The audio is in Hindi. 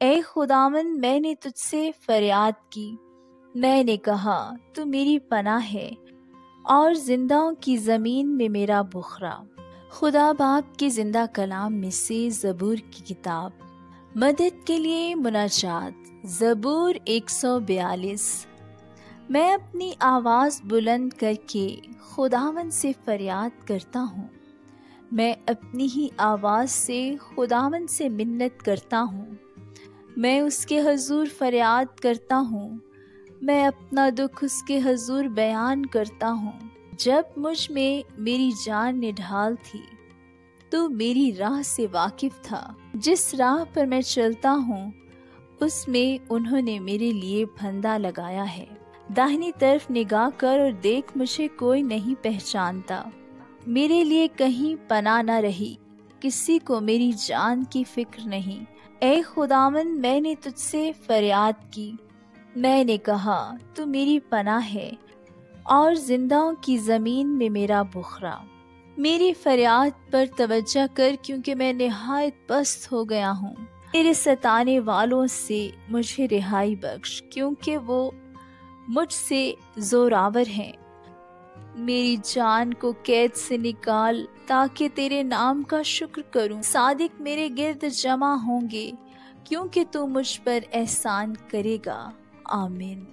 ए खुदावन, मैंने तुझसे फरियाद की। मैंने कहा तू मेरी पनाह है और जिंदाओं की ज़मीन में मेरा बुखरा। खुदा बाप के जिंदा कलाम में से ज़बूर की किताब। मदद के लिए मुनाजात। ज़बूर 142। मैं अपनी आवाज़ बुलंद करके खुदावन से फरियाद करता हूँ। मैं अपनी ही आवाज़ से खुदावन से मिन्नत करता हूँ। मैं उसके हजूर फरियाद करता हूँ। मैं अपना दुख उसके हजूर बयान करता हूँ। जब मुझ में मेरी जान निढाल थी तो मेरी राह से वाकिफ था। जिस राह पर मैं चलता हूँ उसमें उन्होंने मेरे लिए फंदा लगाया है। दाहिनी तरफ निगाह कर और देख, मुझे कोई नहीं पहचानता। मेरे लिए कहीं पनाह न रही, किसी को मेरी जान की फिक्र नहीं। ए खुदावन, मैंने तुझसे फरियाद की। मैंने कहा तू मेरी पनाह है और जिंदाओं की ज़मीन में मेरा बुखरा। मेरी फरियाद पर तवज्जो कर, क्योंकि मैं निहायत पस्त हो गया हूँ। मेरे सताने वालों से मुझे रिहाई बख्श, क्योंकि वो मुझसे जोरावर हैं। मेरी जान को कैद से निकाल, ताकि तेरे नाम का शुक्र करूं। सादिक मेरे गिर्द जमा होंगे, क्योंकि तू मुझ पर एहसान करेगा। आमीन।